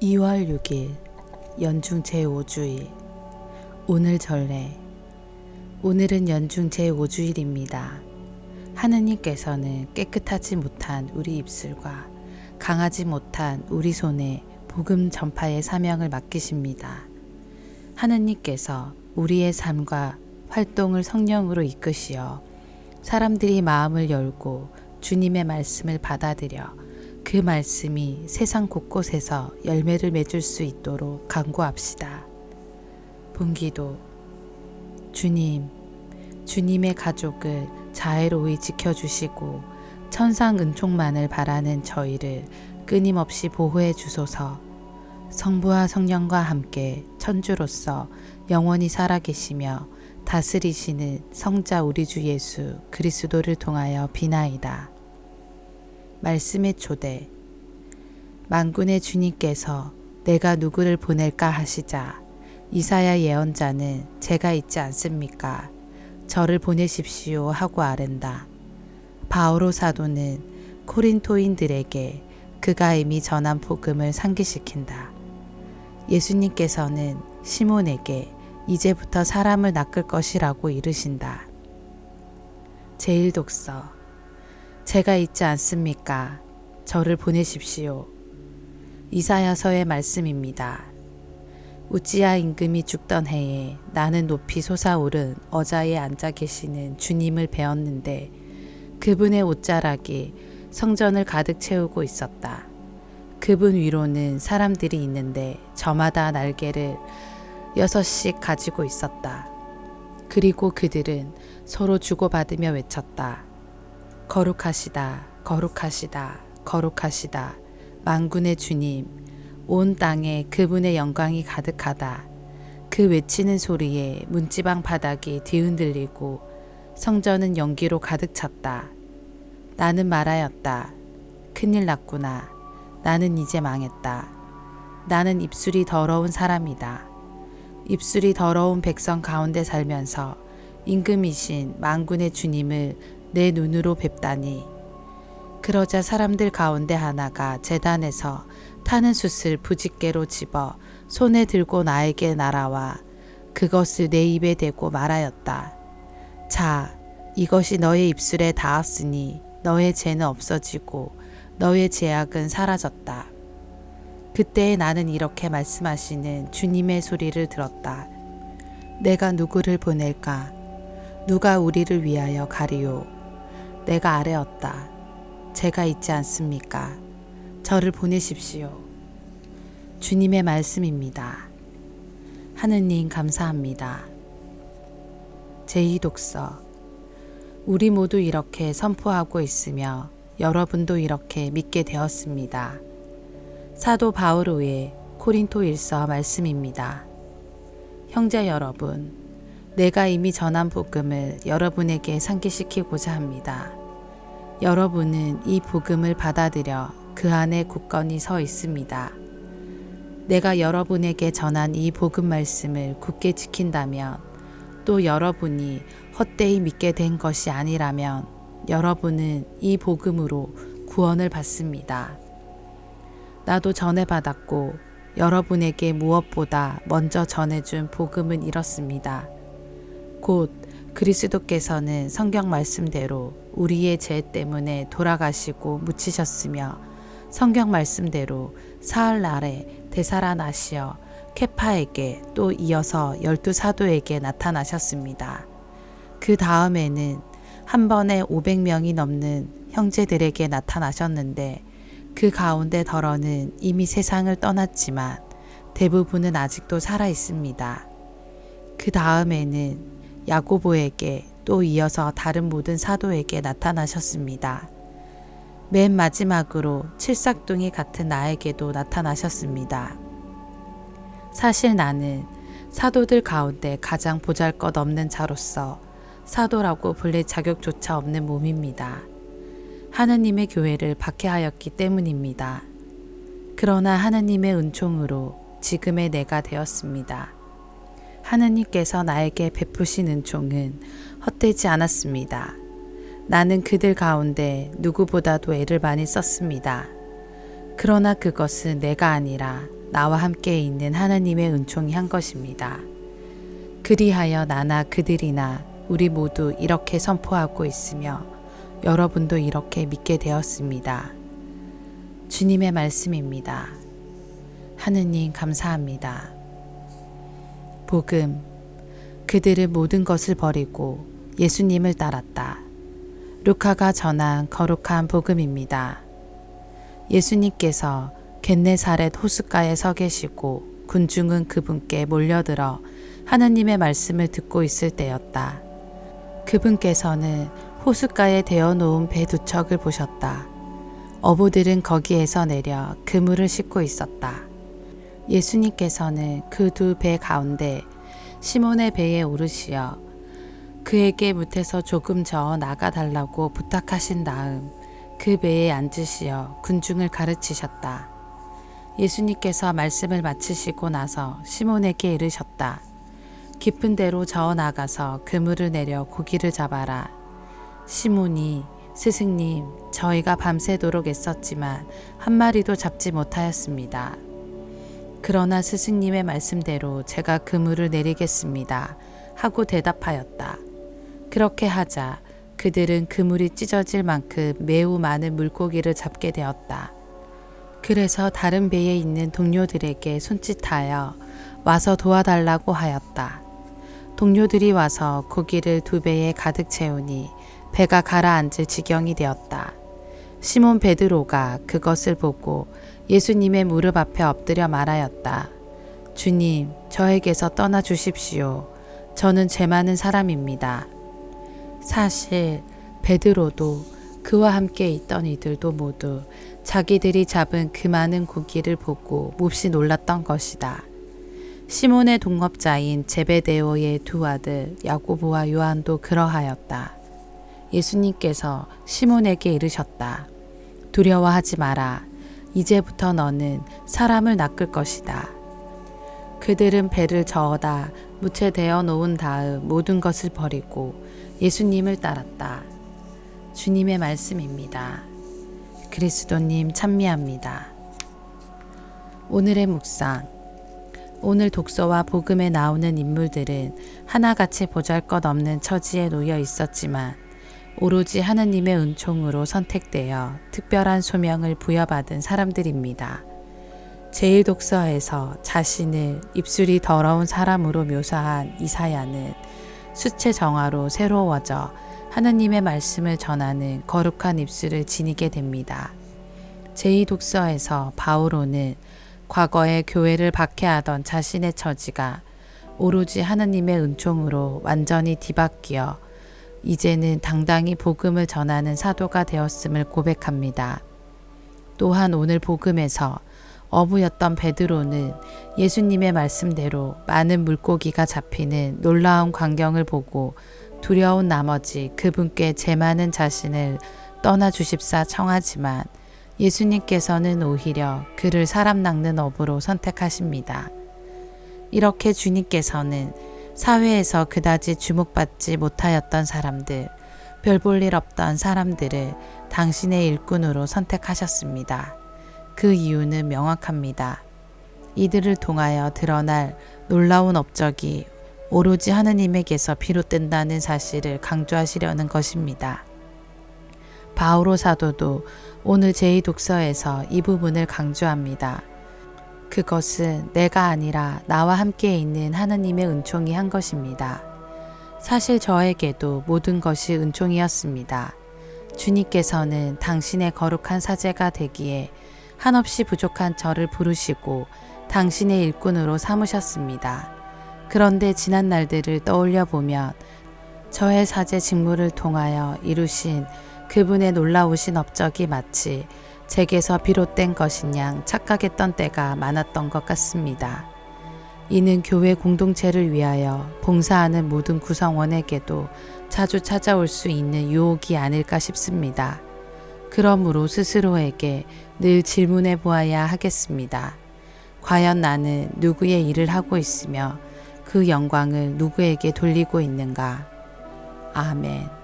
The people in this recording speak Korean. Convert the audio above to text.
2월 6일 연중 제5주일 오늘 전례. 오늘은 연중 제5주일입니다. 하느님께서는 깨끗하지 못한 우리 입술과 강하지 못한 우리 손에 복음 전파의 사명을 맡기십니다. 하느님께서 우리의 삶과 활동을 성령으로 이끄시어 사람들이 마음을 열고 주님의 말씀을 받아들여 그 말씀이 세상 곳곳에서 열매를 맺을 수 있도록 간구합시다. 본기도. 주님, 주님의 가족을 자애로이 지켜주시고 천상 은총만을 바라는 저희를 끊임없이 보호해 주소서. 성부와 성령과 함께 천주로서 영원히 살아계시며 다스리시는 성자 우리 주 예수 그리스도를 통하여 비나이다. 말씀의 초대. 만군의 주님께서 내가 누구를 보낼까 하시자 이사야 예언자는 제가 있지 않습니까? 저를 보내십시오 하고 아랜다. 바오로 사도는 코린토인들에게 그가 이미 전한 복음을 상기시킨다. 예수님께서는 시몬에게 이제부터 사람을 낚을 것이라고 이르신다. 제1독서. 제가 있지 않습니까? 저를 보내십시오. 이사야서의 말씀입니다. 우찌야 임금이 죽던 해에 나는 높이 솟아오른 어자에 앉아 계시는 주님을 배웠는데 그분의 옷자락이 성전을 가득 채우고 있었다. 그분 위로는 사람들이 있는데 저마다 날개를 6씩 가지고 있었다. 그리고 그들은 서로 주고받으며 외쳤다. 거룩하시다, 거룩하시다, 거룩하시다. 만군의 주님, 온 땅에 그분의 영광이 가득하다. 그 외치는 소리에 문지방 바닥이 뒤흔들리고 성전은 연기로 가득 찼다. 나는 말하였다. 큰일 났구나. 나는 이제 망했다. 나는 입술이 더러운 사람이다. 입술이 더러운 백성 가운데 살면서 임금이신 만군의 주님을 내 눈으로 뵙다니. 그러자 사람들 가운데 하나가 제단에서 타는 숯을 부짓개로 집어 손에 들고 나에게 날아와 그것을 내 입에 대고 말하였다. 자, 이것이 너의 입술에 닿았으니 너의 죄는 없어지고 너의 죄악은 사라졌다. 그때 나는 이렇게 말씀하시는 주님의 소리를 들었다. 내가 누구를 보낼까? 누가 우리를 위하여 가리오? 내가 아뢰었다. 제가 있지 않습니까? 저를 보내십시오. 주님의 말씀입니다. 하느님 감사합니다. 제2독서. 우리 모두 이렇게 선포하고 있으며 여러분도 이렇게 믿게 되었습니다. 사도 바오로의 코린토 1서 말씀입니다. 형제 여러분, 내가 이미 전한 복음을 여러분에게 상기시키고자 합니다. 여러분은 이 복음을 받아들여 그 안에 굳건히 서 있습니다. 내가 여러분에게 전한 이 복음 말씀을 굳게 지킨다면, 또 여러분이 헛되이 믿게 된 것이 아니라면 여러분은 이 복음으로 구원을 받습니다. 나도 전해받았고 여러분에게 무엇보다 먼저 전해준 복음은 이렇습니다. 곧 그리스도께서는 성경 말씀대로 우리의 죄 때문에 돌아가시고 묻히셨으며 성경 말씀대로 사흘날에 되살아나시어 케파에게 또 이어서 12사도에게 나타나셨습니다. 그 다음에는 한 번에 500명이 넘는 형제들에게 나타나셨는데 그 가운데 덜어는 이미 세상을 떠났지만 대부분은 아직도 살아 있습니다. 그 다음에는 야고보에게 또 이어서 다른 모든 사도에게 나타나셨습니다. 맨 마지막으로 칠삭둥이 같은 나에게도 나타나셨습니다. 사실 나는 사도들 가운데 가장 보잘것없는 자로서 사도라고 불릴 자격조차 없는 몸입니다. 하느님의 교회를 박해하였기 때문입니다. 그러나 하느님의 은총으로 지금의 내가 되었습니다. 하느님께서 나에게 베푸신 은총은 헛되지 않았습니다. 나는 그들 가운데 누구보다도 애를 많이 썼습니다. 그러나 그것은 내가 아니라 나와 함께 있는 하나님의 은총이 한 것입니다. 그리하여 나나 그들이나 우리 모두 이렇게 선포하고 있으며 여러분도 이렇게 믿게 되었습니다. 주님의 말씀입니다. 하느님 감사합니다. 복음. 그들은 모든 것을 버리고 예수님을 따랐다. 루카가 전한 거룩한 복음입니다. 예수님께서 겟네사렛 호숫가에 서 계시고 군중은 그분께 몰려들어 하느님의 말씀을 듣고 있을 때였다. 그분께서는 호숫가에 대어 놓은 배 두 척을 보셨다. 어부들은 거기에서 내려 그물을 싣고 있었다. 예수님께서는 그 두 배 가운데 시몬의 배에 오르시어 그에게 못에서 조금 저어 나가달라고 부탁하신 다음 그 배에 앉으시어 군중을 가르치셨다. 예수님께서 말씀을 마치시고 나서 시몬에게 이르셨다. 깊은 데로 저어 나가서 그물을 내려 고기를 잡아라. 시몬이 스승님, 저희가 밤새도록 애썼지만 한 마리도 잡지 못하였습니다. 그러나 스승님의 말씀대로 제가 그물을 내리겠습니다. 하고 대답하였다. 그렇게 하자 그들은 그물이 찢어질 만큼 매우 많은 물고기를 잡게 되었다. 그래서 다른 배에 있는 동료들에게 손짓하여 와서 도와달라고 하였다. 동료들이 와서 고기를 두 배에 가득 채우니 배가 가라앉을 지경이 되었다. 시몬 베드로가 그것을 보고 예수님의 무릎 앞에 엎드려 말하였다. 주님, 저에게서 떠나 주십시오. 저는 죄 많은 사람입니다. 사실 베드로도 그와 함께 있던 이들도 모두 자기들이 잡은 그 많은 고기를 보고 몹시 놀랐던 것이다. 시몬의 동업자인 제베데오의 두 아들 야고보와 요한도 그러하였다. 예수님께서 시몬에게 이르셨다. 두려워하지 마라. 이제부터 너는 사람을 낚을 것이다. 그들은 배를 저어다 무채되어 놓은 다음 모든 것을 버리고 예수님을 따랐다. 주님의 말씀입니다. 그리스도님 찬미합니다. 오늘의 묵상. 오늘 독서와 복음에 나오는 인물들은 하나같이 보잘것없는 처지에 놓여 있었지만 오로지 하느님의 은총으로 선택되어 특별한 소명을 부여받은 사람들입니다. 제1독서에서 자신을 입술이 더러운 사람으로 묘사한 이사야는 수체 정화로 새로워져 하느님의 말씀을 전하는 거룩한 입술을 지니게 됩니다. 제2독서에서 바오로는 과거에 교회를 박해하던 자신의 처지가 오로지 하느님의 은총으로 완전히 뒤바뀌어 이제는 당당히 복음을 전하는 사도가 되었음을 고백합니다. 또한 오늘 복음에서 어부였던 베드로는 예수님의 말씀대로 많은 물고기가 잡히는 놀라운 광경을 보고 두려운 나머지 그분께 죄 많은 자신을 떠나 주십사 청하지만 예수님께서는 오히려 그를 사람 낚는 어부로 선택하십니다. 이렇게 주님께서는 사회에서 그다지 주목받지 못하였던 사람들, 별 볼 일 없던 사람들을 당신의 일꾼으로 선택하셨습니다. 그 이유는 명확합니다. 이들을 통하여 드러날 놀라운 업적이 오로지 하느님에게서 비롯된다는 사실을 강조하시려는 것입니다. 바오로 사도도 오늘 제2독서에서 이 부분을 강조합니다. 그것은 내가 아니라 나와 함께 있는 하느님의 은총이 한 것입니다. 사실 저에게도 모든 것이 은총이었습니다. 주님께서는 당신의 거룩한 사제가 되기에 한없이 부족한 저를 부르시고 당신의 일꾼으로 삼으셨습니다. 그런데 지난 날들을 떠올려 보면 저의 사제 직무를 통하여 이루신 그분의 놀라우신 업적이 마치 제게서 비롯된 것인 양 착각했던 때가 많았던 것 같습니다. 이는 교회 공동체를 위하여 봉사하는 모든 구성원에게도 자주 찾아올 수 있는 유혹이 아닐까 싶습니다. 그러므로 스스로에게 늘 질문해 보아야 하겠습니다. 과연 나는 누구의 일을 하고 있으며 그 영광을 누구에게 돌리고 있는가? 아멘.